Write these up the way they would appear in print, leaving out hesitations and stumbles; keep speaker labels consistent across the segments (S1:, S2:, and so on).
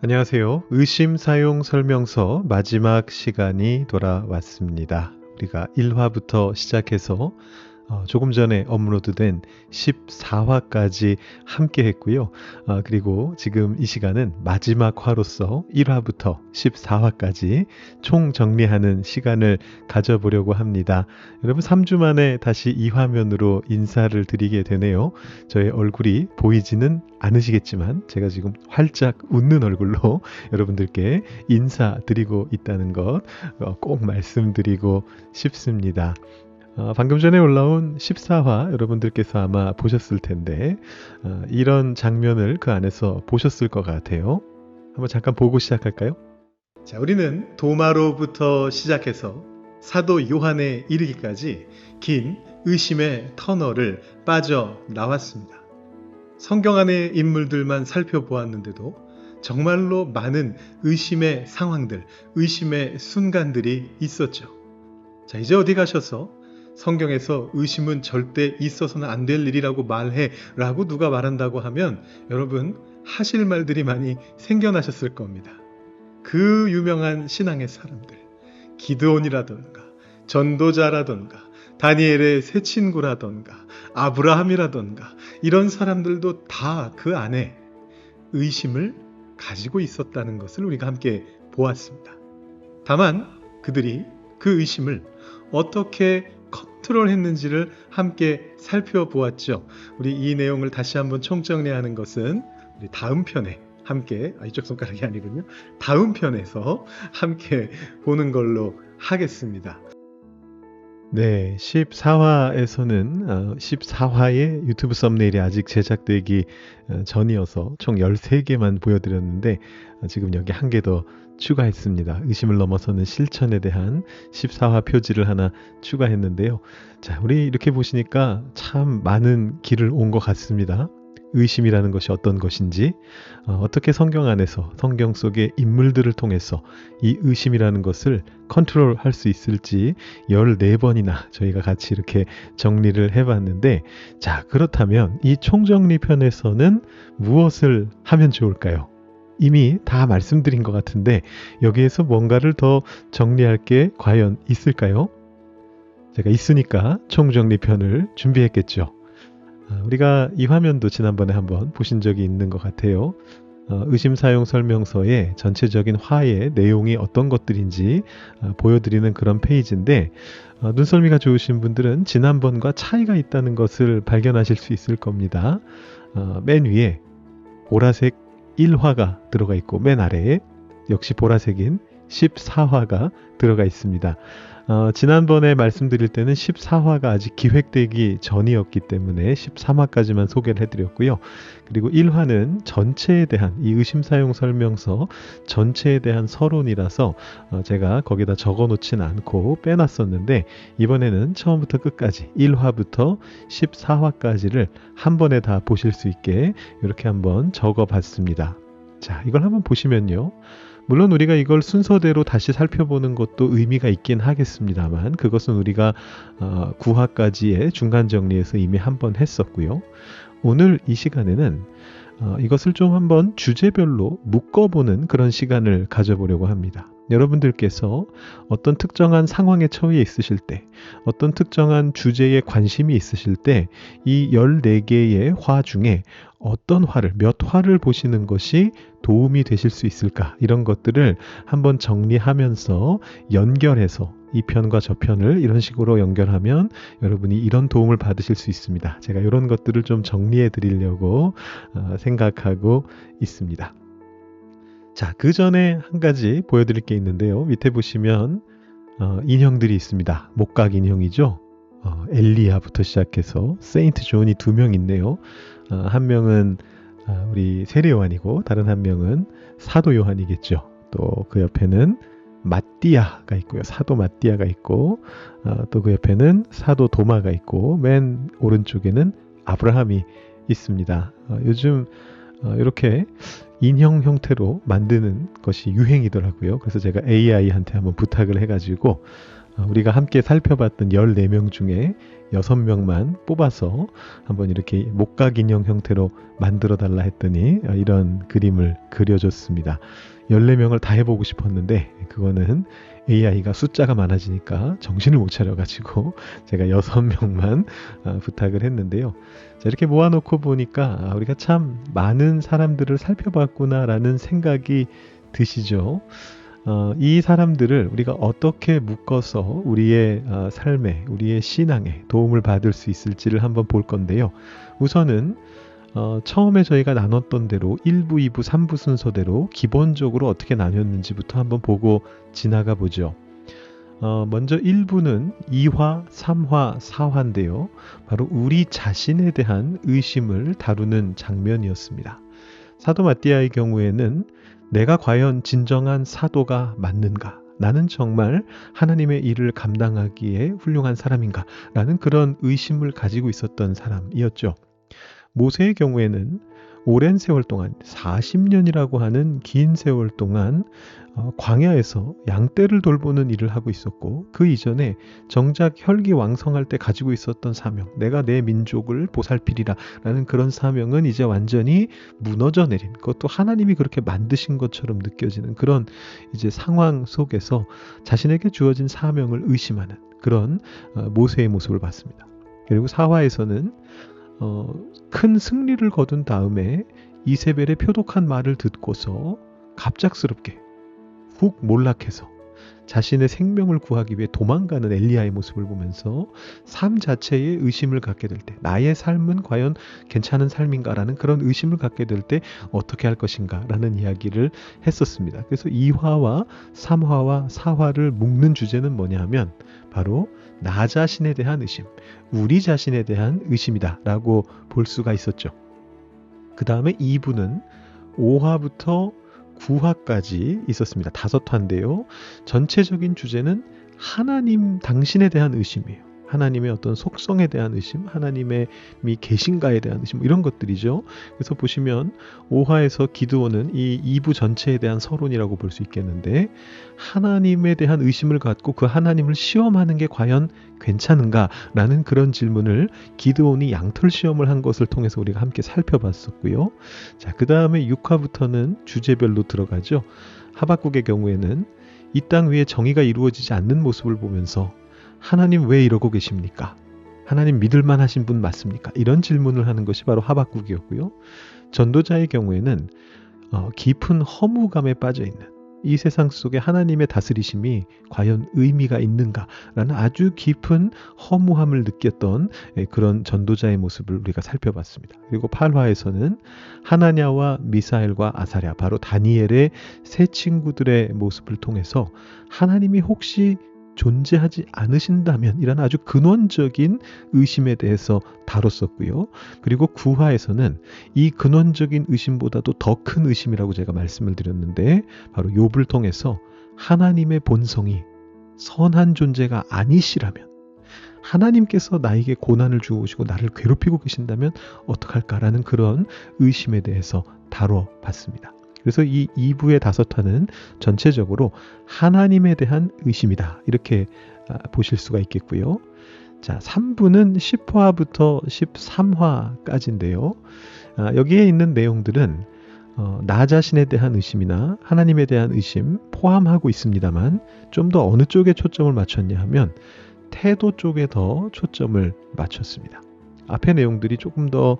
S1: 안녕하세요. 의심 사용 설명서 마지막 시간이 돌아왔습니다. 우리가 1화부터 시작해서 조금 전에 업로드된 14화까지 함께 했고요. 그리고 지금 이 시간은 마지막 화로서 1화부터 14화까지 총 정리하는 시간을 가져보려고 합니다. 여러분 3주 만에 다시 이 화면으로 인사를 드리게 되네요. 저의 얼굴이 보이지는 않으시겠지만 제가 지금 활짝 웃는 얼굴로 여러분들께 인사드리고 있다는 것 꼭 말씀드리고 싶습니다. 방금 전에 올라온 14화 여러분들께서 아마 보셨을 텐데 이런 장면을 그 안에서 보셨을 것 같아요. 한번 잠깐 보고 시작할까요? 자, 우리는 도마로부터 시작해서 사도 요한에 이르기까지 긴 의심의 터널을 빠져나왔습니다. 성경 안의 인물들만 살펴보았는데도 정말로 많은 의심의 상황들, 의심의 순간들이 있었죠. 자, 이제 어디 가셔서 성경에서 의심은 절대 있어서는 안 될 일이라고 말해 라고 누가 말한다고 하면 여러분 하실 말들이 많이 생겨나셨을 겁니다. 그 유명한 신앙의 사람들, 기드온이라던가 전도자라던가 다니엘의 새 친구라던가 아브라함이라던가 이런 사람들도 다 그 안에 의심을 가지고 있었다는 것을 우리가 함께 보았습니다. 다만 그들이 그 의심을 어떻게 컨트롤했는지를 함께 살펴보았죠. 우리 이 내용을 다시 한번 총정리하는 것은 우리 다음 편에 함께 이쪽 손가락이 아니군요. 다음 편에서 함께 보는 걸로 하겠습니다. 네, 14화에서는 14화의 유튜브 썸네일이 아직 제작되기 전이어서 총 13개만 보여드렸는데 지금 여기 한 개 더 추가했습니다. 의심을 넘어서는 실천에 대한 14화 표지를 하나 추가했는데요. 자, 우리 이렇게 보시니까 참 많은 길을 온 것 같습니다. 의심이라는 것이 어떤 것인지, 어떻게 성경 안에서 성경 속의 인물들을 통해서 이 의심이라는 것을 컨트롤할 수 있을지 14번이나 저희가 같이 이렇게 정리를 해봤는데, 자, 그렇다면 이 총정리 편에서는 무엇을 하면 좋을까요? 이미 다 말씀드린 것 같은데 여기에서 뭔가를 더 정리할 게 과연 있을까요? 제가 있으니까 총정리 편을 준비했겠죠. 우리가 이 화면도 지난번에 한번 보신 적이 있는 것 같아요. 의심 사용 설명서의 전체적인 화의 내용이 어떤 것들인지 보여드리는 그런 페이지인데 눈썰미가 좋으신 분들은 지난번과 차이가 있다는 것을 발견하실 수 있을 겁니다. 맨 위에 보라색 1화가 들어가 있고 맨 아래에 역시 보라색인 14화가 들어가 있습니다. 지난번에 말씀드릴 때는 14화가 아직 기획되기 전이었기 때문에 13화까지만 소개를 해드렸고요. 그리고 1화는 전체에 대한 이 의심사용 설명서 전체에 대한 서론이라서 제가 거기다 적어놓진 않고 빼놨었는데 이번에는 처음부터 끝까지 1화부터 14화까지를 한 번에 다 보실 수 있게 이렇게 한번 적어봤습니다. 자, 이걸 한번 보시면요. 물론 우리가 이걸 순서대로 다시 살펴보는 것도 의미가 있긴 하겠습니다만 그것은 우리가 9화까지의 중간 정리에서 이미 한번 했었고요. 오늘 이 시간에는 이것을 좀 한번 주제별로 묶어보는 그런 시간을 가져보려고 합니다. 여러분들께서 어떤 특정한 상황에 처해 있으실 때, 어떤 특정한 주제에 관심이 있으실 때, 이 14개의 화 중에 어떤 화를, 몇 화를 보시는 것이 도움이 되실 수 있을까? 이런 것들을 한번 정리하면서 연결해서 이 편과 저 편을 이런 식으로 연결하면 여러분이 이런 도움을 받으실 수 있습니다. 제가 이런 것들을 좀 정리해 드리려고 생각하고 있습니다. 자, 그 전에 한 가지 보여드릴 게 있는데요. 밑에 보시면 인형들이 있습니다. 목각 인형이죠. 엘리야부터 시작해서 세인트 존이 2명 있네요. 한 명은 우리 세례 요한이고 다른 한 명은 사도 요한이겠죠. 또 그 옆에는 마띠아가 있고요. 사도 마띠아가 있고 또 그 옆에는 사도 도마가 있고 맨 오른쪽에는 아브라함이 있습니다. 요즘 이렇게 인형 형태로 만드는 것이 유행이더라고요. 그래서 제가 AI한테 한번 부탁을 해가지고 우리가 함께 살펴봤던 14명 중에 6명만 뽑아서 한번 이렇게 목각 인형 형태로 만들어 달라 했더니 이런 그림을 그려줬습니다. 14명을 다 해보고 싶었는데 그거는 AI가 숫자가 많아지니까 정신을 못 차려가지고 제가 6명만 부탁을 했는데요. 자, 이렇게 모아놓고 보니까 우리가 참 많은 사람들을 살펴봤구나라는 생각이 드시죠. 이 사람들을 우리가 어떻게 묶어서 우리의 삶에, 우리의 신앙에 도움을 받을 수 있을지를 한번 볼 건데요. 우선은 처음에 저희가 나눴던 대로 1부, 2부, 3부 순서대로 기본적으로 어떻게 나눴는지부터 한번 보고 지나가 보죠. 먼저 1부는 2화, 3화, 4화인데요. 바로 우리 자신에 대한 의심을 다루는 장면이었습니다. 사도 마띠아의 경우에는 내가 과연 진정한 사도가 맞는가? 나는 정말 하나님의 일을 감당하기에 훌륭한 사람인가? 라는 그런 의심을 가지고 있었던 사람이었죠. 모세의 경우에는 오랜 세월 동안 40년이라고 하는 긴 세월 동안 광야에서 양떼를 돌보는 일을 하고 있었고 그 이전에 정작 혈기왕성할 때 가지고 있었던 사명, 내가 내 민족을 보살피리라 라는 그런 사명은 이제 완전히 무너져 내린, 그것도 하나님이 그렇게 만드신 것처럼 느껴지는 그런 이제 상황 속에서 자신에게 주어진 사명을 의심하는 그런 모세의 모습을 봤습니다. 그리고 사화에서는 큰 승리를 거둔 다음에 이세벨의 표독한 말을 듣고서 갑작스럽게 훅 몰락해서 자신의 생명을 구하기 위해 도망가는 엘리야의 모습을 보면서 삶 자체에 의심을 갖게 될 때, 나의 삶은 과연 괜찮은 삶인가라는 그런 의심을 갖게 될 때 어떻게 할 것인가 라는 이야기를 했었습니다. 그래서 2화와 3화와 4화를 묶는 주제는 뭐냐 하면 바로 나 자신에 대한 의심, 우리 자신에 대한 의심이다 라고 볼 수가 있었죠. 그 다음에 2부는 5화부터 9화까지 있었습니다. 5화인데요. 전체적인 주제는 하나님 당신에 대한 의심이에요. 하나님의 어떤 속성에 대한 의심, 하나님의 계신가에 대한 의심, 이런 것들이죠. 그래서 보시면 5화에서 기드온은 이 2부 전체에 대한 서론이라고 볼 수 있겠는데, 하나님에 대한 의심을 갖고 그 하나님을 시험하는 게 과연 괜찮은가라는 그런 질문을 기드온이 양털 시험을 한 것을 통해서 우리가 함께 살펴봤었고요. 자, 그 다음에 6화부터는 주제별로 들어가죠. 하박국의 경우에는 이 땅 위에 정의가 이루어지지 않는 모습을 보면서 하나님 왜 이러고 계십니까? 하나님 믿을만 하신 분 맞습니까? 이런 질문을 하는 것이 바로 하박국이었고요. 전도자의 경우에는 깊은 허무감에 빠져있는 이 세상 속에 하나님의 다스리심이 과연 의미가 있는가라는 아주 깊은 허무함을 느꼈던 그런 전도자의 모습을 우리가 살펴봤습니다. 그리고 8화에서는 하나냐와 미사엘과 아사랴, 바로 다니엘의 세 친구들의 모습을 통해서 하나님이 혹시 존재하지 않으신다면 이런 아주 근원적인 의심에 대해서 다뤘었고요. 그리고 9화에서는 이 근원적인 의심보다도 더 큰 의심이라고 제가 말씀을 드렸는데 바로 욥을 통해서 하나님의 본성이 선한 존재가 아니시라면, 하나님께서 나에게 고난을 주어오시고 나를 괴롭히고 계신다면 어떡할까라는 그런 의심에 대해서 다뤄봤습니다. 그래서 이 2부의 5화는 전체적으로 하나님에 대한 의심이다, 이렇게 보실 수가 있겠고요. 자, 3부는 10화부터 13화까지인데요. 여기에 있는 내용들은 나 자신에 대한 의심이나 하나님에 대한 의심 포함하고 있습니다만 좀 더 어느 쪽에 초점을 맞췄냐 하면 태도 쪽에 더 초점을 맞췄습니다. 앞의 내용들이 조금 더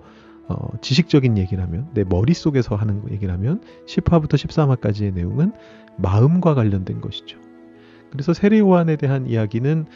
S1: 지식적인 얘기를 하면, 내 머릿속에서 하는 얘기를 하면 10화부터 13화까지의 내용은 마음과 관련된 것이죠. 그래서 세례요한에 대한 이야기는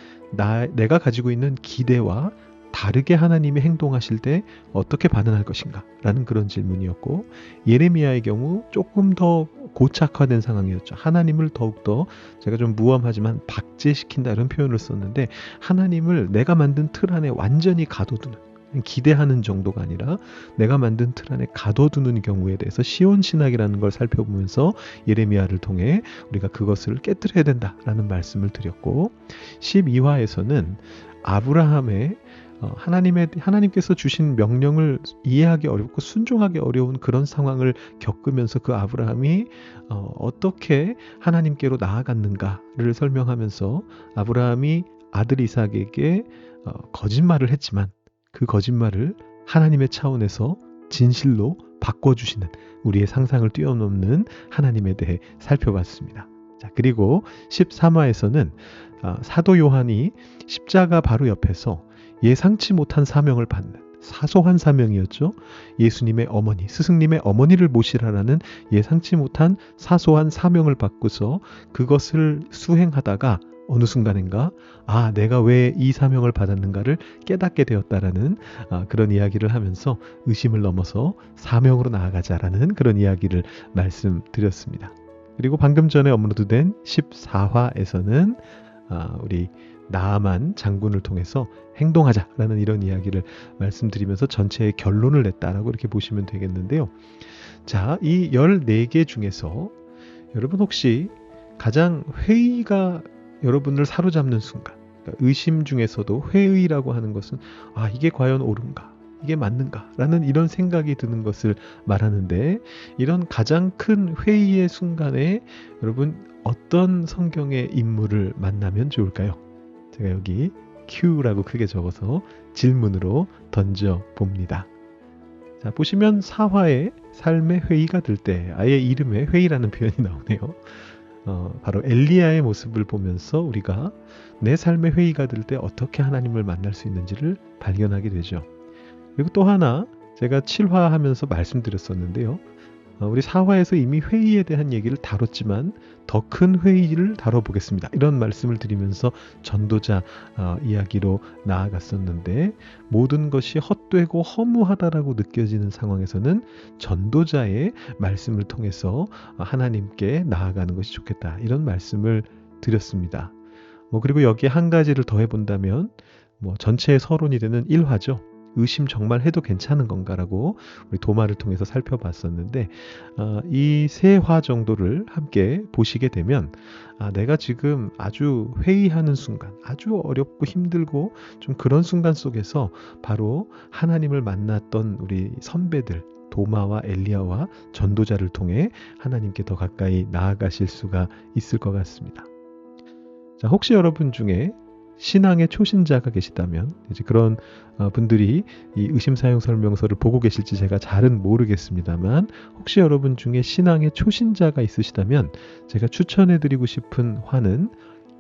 S1: 내가 가지고 있는 기대와 다르게 하나님이 행동하실 때 어떻게 반응할 것인가 라는 그런 질문이었고, 예레미야의 경우 조금 더 고착화된 상황이었죠. 하나님을 더욱더, 제가 좀 무엄하지만 박제시킨다 이런 표현을 썼는데, 하나님을 내가 만든 틀 안에 완전히 가둬두는, 기대하는 정도가 아니라 내가 만든 틀 안에 가둬두는 경우에 대해서 시온신학이라는 걸 살펴보면서 예레미야를 통해 우리가 그것을 깨뜨려야 된다라는 말씀을 드렸고, 12화에서는 아브라함의 하나님께서 주신 명령을 이해하기 어렵고 순종하기 어려운 그런 상황을 겪으면서 그 아브라함이 어떻게 하나님께로 나아갔는가를 설명하면서 아브라함이 아들 이삭에게 거짓말을 했지만 그 거짓말을 하나님의 차원에서 진실로 바꿔주시는 우리의 상상을 뛰어넘는 하나님에 대해 살펴봤습니다. 자, 그리고 13화에서는 사도 요한이 십자가 바로 옆에서 예상치 못한 사명을 받는 사소한 사명이었죠. 예수님의 어머니, 스승님의 어머니를 모시라라는 예상치 못한 사소한 사명을 받고서 그것을 수행하다가 어느 순간인가 내가 왜 이 사명을 받았는가를 깨닫게 되었다라는 그런 이야기를 하면서 의심을 넘어서 사명으로 나아가자라는 그런 이야기를 말씀드렸습니다. 그리고 방금 전에 업로드된 14화에서는 우리 나아만 장군을 통해서 행동하자라는 이런 이야기를 말씀드리면서 전체의 결론을 냈다라고 이렇게 보시면 되겠는데요. 자, 이 14개 중에서 여러분 혹시 가장 회의가 여러분을 사로잡는 순간, 그러니까 의심 중에서도 회의라고 하는 것은 이게 과연 옳은가? 이게 맞는가? 라는 이런 생각이 드는 것을 말하는데, 이런 가장 큰 회의의 순간에 여러분 어떤 성경의 인물을 만나면 좋을까요? 제가 여기 Q라고 크게 적어서 질문으로 던져 봅니다. 자, 보시면 4화에 삶의 회의가 들 때 아예 이름에 회의라는 표현이 나오네요. 바로 엘리야의 모습을 보면서 우리가 내 삶의 회의가 들 때 어떻게 하나님을 만날 수 있는지를 발견하게 되죠. 그리고 또 하나 제가 7화 하면서 말씀드렸었는데요. 우리 4화에서 이미 회의에 대한 얘기를 다뤘지만 더 큰 회의를 다뤄보겠습니다. 이런 말씀을 드리면서 전도자 이야기로 나아갔었는데, 모든 것이 헛되고 허무하다라고 느껴지는 상황에서는 전도자의 말씀을 통해서 하나님께 나아가는 것이 좋겠다. 이런 말씀을 드렸습니다. 그리고 여기에 한 가지를 더 해본다면 전체의 서론이 되는 1화죠. 의심 정말 해도 괜찮은 건가라고 우리 도마를 통해서 살펴봤었는데, 이 3화 정도를 함께 보시게 되면 내가 지금 아주 회의하는 순간, 아주 어렵고 힘들고 좀 그런 순간 속에서 바로 하나님을 만났던 우리 선배들 도마와 엘리야와 전도자를 통해 하나님께 더 가까이 나아가실 수가 있을 것 같습니다. 자, 혹시 여러분 중에 신앙의 초신자가 계시다면, 이제 그런 분들이 이 의심사용 설명서를 보고 계실지 제가 잘은 모르겠습니다만, 혹시 여러분 중에 신앙의 초신자가 있으시다면 제가 추천해드리고 싶은 화는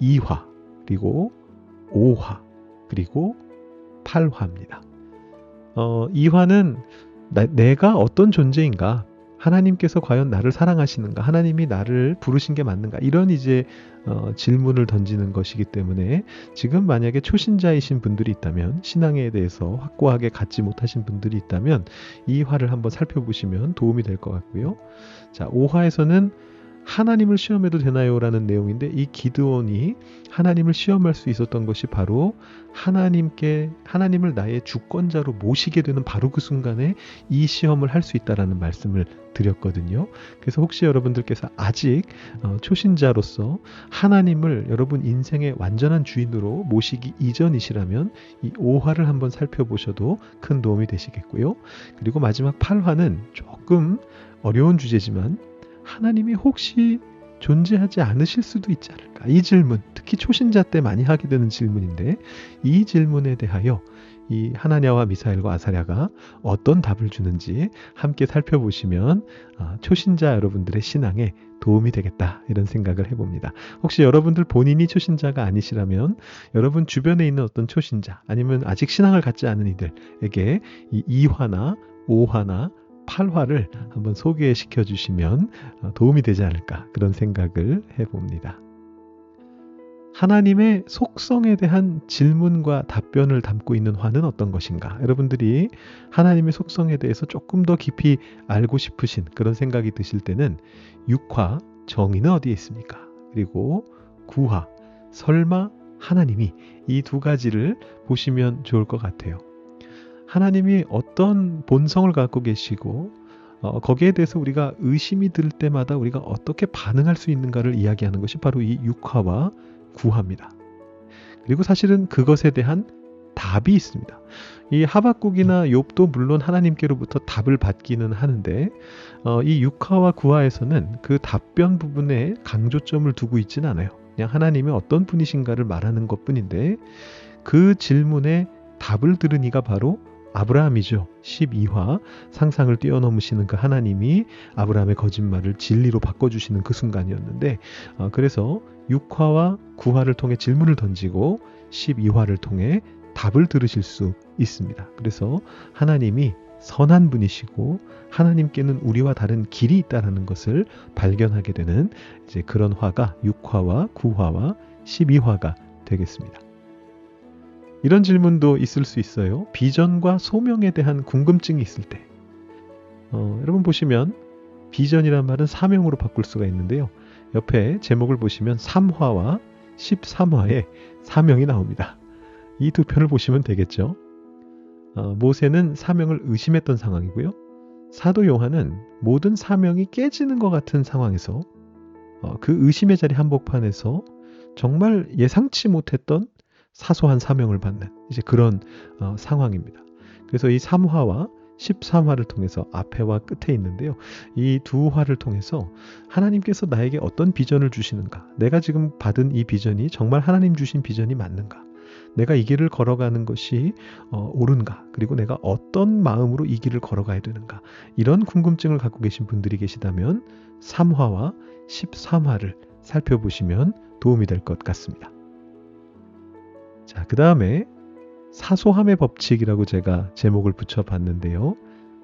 S1: 2화, 그리고 5화, 그리고 8화입니다. 2화는 내가 어떤 존재인가, 하나님께서 과연 나를 사랑하시는가, 하나님이 나를 부르신 게 맞는가, 이런 이제 질문을 던지는 것이기 때문에 지금 만약에 초신자이신 분들이 있다면, 신앙에 대해서 확고하게 갖지 못하신 분들이 있다면 이 화를 한번 살펴보시면 도움이 될 것 같고요. 자, 5화에서는 하나님을 시험해도 되나요? 라는 내용인데, 이 기드온이 하나님을 시험할 수 있었던 것이 바로 하나님을 나의 주권자로 모시게 되는 바로 그 순간에 이 시험을 할 수 있다라는 말씀을 드렸거든요. 그래서 혹시 여러분들께서 아직 초신자로서 하나님을 여러분 인생의 완전한 주인으로 모시기 이전이시라면 이 5화를 한번 살펴보셔도 큰 도움이 되시겠고요. 그리고 마지막 8화는 조금 어려운 주제지만 하나님이 혹시 존재하지 않으실 수도 있지 않을까? 이 질문, 특히 초신자 때 많이 하게 되는 질문인데, 이 질문에 대하여 이 하나냐와 미사엘과 아사랴가 어떤 답을 주는지 함께 살펴보시면 초신자 여러분들의 신앙에 도움이 되겠다, 이런 생각을 해봅니다. 혹시 여러분들 본인이 초신자가 아니시라면 여러분 주변에 있는 어떤 초신자, 아니면 아직 신앙을 갖지 않은 이들에게 이 2화나 5화나 8화를 한번 소개시켜 주시면 도움이 되지 않을까, 그런 생각을 해봅니다. 하나님의 속성에 대한 질문과 답변을 담고 있는 화는 어떤 것인가? 여러분들이 하나님의 속성에 대해서 조금 더 깊이 알고 싶으신 그런 생각이 드실 때는 6화 정의는 어디에 있습니까? 그리고 9화 설마 하나님이, 이 두 가지를 보시면 좋을 것 같아요. 하나님이 어떤 본성을 갖고 계시고 거기에 대해서 우리가 의심이 들 때마다 우리가 어떻게 반응할 수 있는가를 이야기하는 것이 바로 이 6화와 9화입니다. 그리고 사실은 그것에 대한 답이 있습니다. 이 하박국이나 욥도 물론 하나님께로부터 답을 받기는 하는데 이 6화와 9화에서는 그 답변 부분에 강조점을 두고 있지는 않아요. 그냥 하나님이 어떤 분이신가를 말하는 것뿐인데 그 질문에 답을 들은 이가 바로 아브라함이죠. 12화 상상을 뛰어넘으시는 그 하나님이 아브라함의 거짓말을 진리로 바꿔주시는 그 순간이었는데 그래서 6화와 9화를 통해 질문을 던지고 12화를 통해 답을 들으실 수 있습니다. 그래서 하나님이 선한 분이시고 하나님께는 우리와 다른 길이 있다는 것을 발견하게 되는 이제 그런 화가 6화와 9화와 12화가 되겠습니다. 이런 질문도 있을 수 있어요. 비전과 소명에 대한 궁금증이 있을 때. 여러분 보시면 비전이란 말은 사명으로 바꿀 수가 있는데요. 옆에 제목을 보시면 3화와 13화에 사명이 나옵니다. 이 두 편을 보시면 되겠죠. 모세는 사명을 의심했던 상황이고요. 사도 요한은 모든 사명이 깨지는 것 같은 상황에서 그 의심의 자리 한복판에서 정말 예상치 못했던 사소한 사명을 받는 이제 그런 상황입니다. 그래서 이 3화와 13화를 통해서 앞에와 끝에 있는데요. 이 두 화를 통해서 하나님께서 나에게 어떤 비전을 주시는가? 내가 지금 받은 이 비전이 정말 하나님 주신 비전이 맞는가? 내가 이 길을 걸어가는 것이 옳은가? 그리고 내가 어떤 마음으로 이 길을 걸어가야 되는가? 이런 궁금증을 갖고 계신 분들이 계시다면 3화와 13화를 살펴보시면 도움이 될 것 같습니다. 자, 그 다음에 사소함의 법칙이라고 제가 제목을 붙여봤는데요.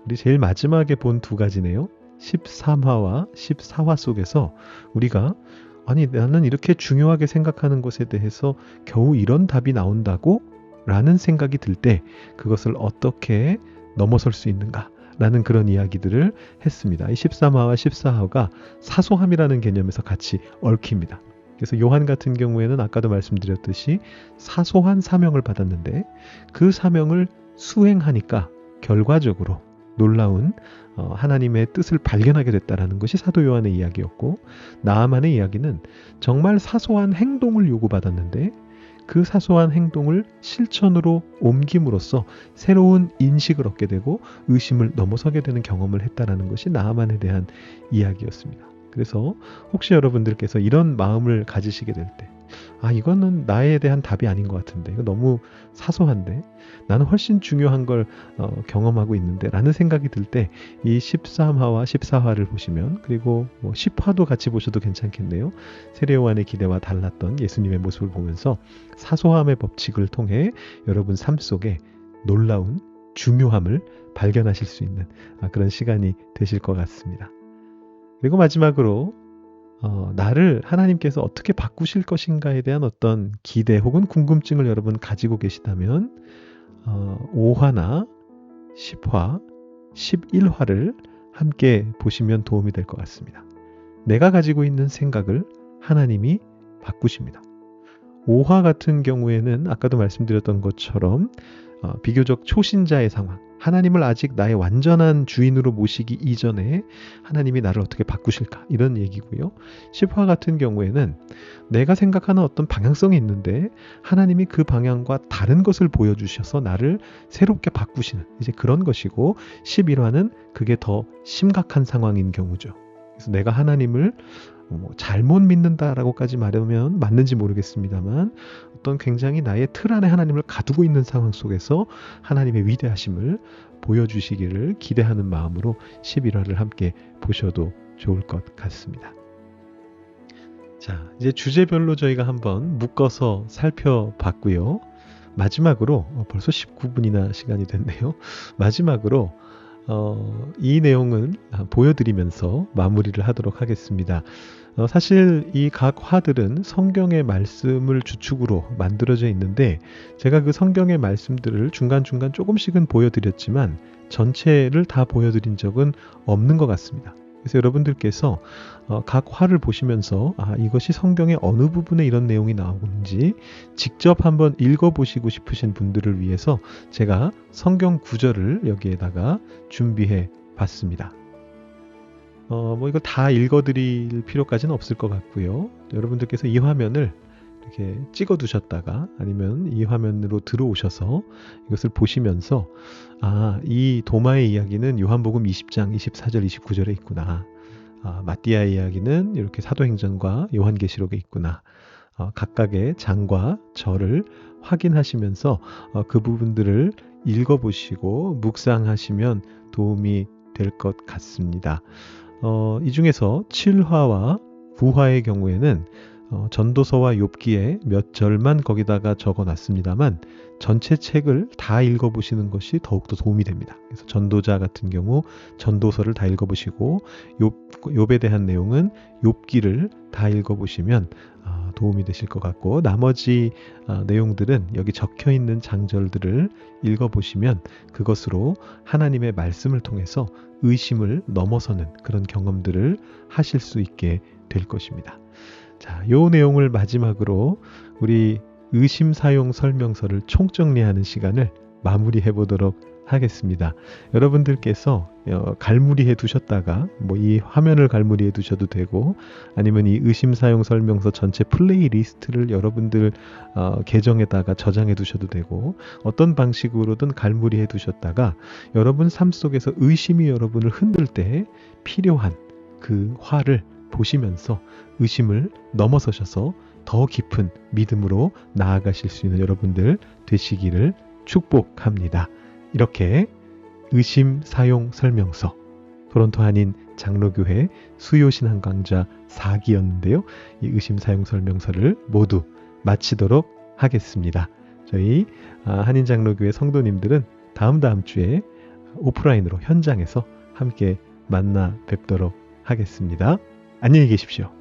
S1: 우리 제일 마지막에 본 두 가지네요. 13화와 14화 속에서 우리가 아니 나는 이렇게 중요하게 생각하는 것에 대해서 겨우 이런 답이 나온다고? 라는 생각이 들 때 그것을 어떻게 넘어설 수 있는가? 라는 그런 이야기들을 했습니다. 이 13화와 14화가 사소함이라는 개념에서 같이 얽힙니다. 그래서 요한 같은 경우에는 아까도 말씀드렸듯이 사소한 사명을 받았는데 그 사명을 수행하니까 결과적으로 놀라운 하나님의 뜻을 발견하게 됐다라는 것이 사도 요한의 이야기였고 나아만의 이야기는 정말 사소한 행동을 요구받았는데 그 사소한 행동을 실천으로 옮김으로써 새로운 인식을 얻게 되고 의심을 넘어서게 되는 경험을 했다라는 것이 나아만에 대한 이야기였습니다. 그래서 혹시 여러분들께서 이런 마음을 가지시게 될 때, 이거는 나에 대한 답이 아닌 것 같은데, 이거 너무 사소한데, 나는 훨씬 중요한 걸 경험하고 있는데, 라는 생각이 들 때, 이 13화와 14화를 보시면, 그리고 10화도 같이 보셔도 괜찮겠네요. 세례요한의 기대와 달랐던 예수님의 모습을 보면서 사소함의 법칙을 통해 여러분 삶 속에 놀라운 중요함을 발견하실 수 있는 그런 시간이 되실 것 같습니다. 그리고 마지막으로 나를 하나님께서 어떻게 바꾸실 것인가에 대한 어떤 기대 혹은 궁금증을 여러분 가지고 계시다면 5화나 10화, 11화를 함께 보시면 도움이 될 것 같습니다. 내가 가지고 있는 생각을 하나님이 바꾸십니다. 5화 같은 경우에는 아까도 말씀드렸던 것처럼 비교적 초신자의 상황, 하나님을 아직 나의 완전한 주인으로 모시기 이전에 하나님이 나를 어떻게 바꾸실까 이런 얘기고요. 10화 같은 경우에는 내가 생각하는 어떤 방향성이 있는데 하나님이 그 방향과 다른 것을 보여주셔서 나를 새롭게 바꾸시는 이제 그런 것이고 11화는 그게 더 심각한 상황인 경우죠. 그래서 내가 하나님을 잘못 믿는다라고까지 말하면 맞는지 모르겠습니다만 어떤 굉장히 나의 틀 안에 하나님을 가두고 있는 상황 속에서 하나님의 위대하심을 보여주시기를 기대하는 마음으로 11화를 함께 보셔도 좋을 것 같습니다. 자, 이제 주제별로 저희가 한번 묶어서 살펴봤고요. 마지막으로 벌써 19분이나 시간이 됐네요. 마지막으로 이 내용은 보여드리면서 마무리를 하도록 하겠습니다. 사실 이 각 화들은 성경의 말씀을 주축으로 만들어져 있는데 제가 그 성경의 말씀들을 중간중간 조금씩은 보여드렸지만 전체를 다 보여드린 적은 없는 것 같습니다. 그래서 여러분들께서 각 화를 보시면서 이것이 성경의 어느 부분에 이런 내용이 나오는지 직접 한번 읽어보시고 싶으신 분들을 위해서 제가 성경 구절을 여기에다가 준비해 봤습니다. 이걸 다 읽어드릴 필요까지는 없을 것 같고요. 여러분들께서 이 화면을 이렇게 찍어 두셨다가 아니면 이 화면으로 들어오셔서 이것을 보시면서 이 도마의 이야기는 요한복음 20장 24절 29절에 있구나. 마띠아의 이야기는 이렇게 사도행전과 요한계시록에 있구나. 각각의 장과 절을 확인하시면서 그 부분들을 읽어보시고 묵상하시면 도움이 될 것 같습니다. 이 중에서 7화와 9화의 경우에는 전도서와 욥기에 몇 절만 거기다가 적어놨습니다만 전체 책을 다 읽어보시는 것이 더욱더 도움이 됩니다. 그래서 전도자 같은 경우 전도서를 다 읽어보시고 욥에 대한 내용은 욥기를 다 읽어보시면 도움이 되실 것 같고, 나머지 내용들은 여기 적혀있는 장절들을 읽어보시면 그것으로 하나님의 말씀을 통해서 의심을 넘어서는 그런 경험들을 하실 수 있게 될 것입니다. 자, 요 내용을 마지막으로 우리 의심 사용 설명서를 총정리하는 시간을 마무리해 보도록 하겠습니다. 여러분들께서 갈무리해 두셨다가 이 화면을 갈무리해 두셔도 되고, 아니면 이 의심 사용 설명서 전체 플레이리스트를 여러분들 계정에다가 저장해 두셔도 되고, 어떤 방식으로든 갈무리해 두셨다가 여러분 삶 속에서 의심이 여러분을 흔들 때 필요한 그 화를 보시면서 의심을 넘어서셔서 더 깊은 믿음으로 나아가실 수 있는 여러분들 되시기를 축복합니다. 이렇게 의심 사용 설명서, 토론토 한인 장로교회 수요신앙 강좌 4기였는데요. 이 의심 사용 설명서를 모두 마치도록 하겠습니다. 저희 한인 장로교회 성도님들은 다음 주에 오프라인으로 현장에서 함께 만나 뵙도록 하겠습니다. 안녕히 계십시오.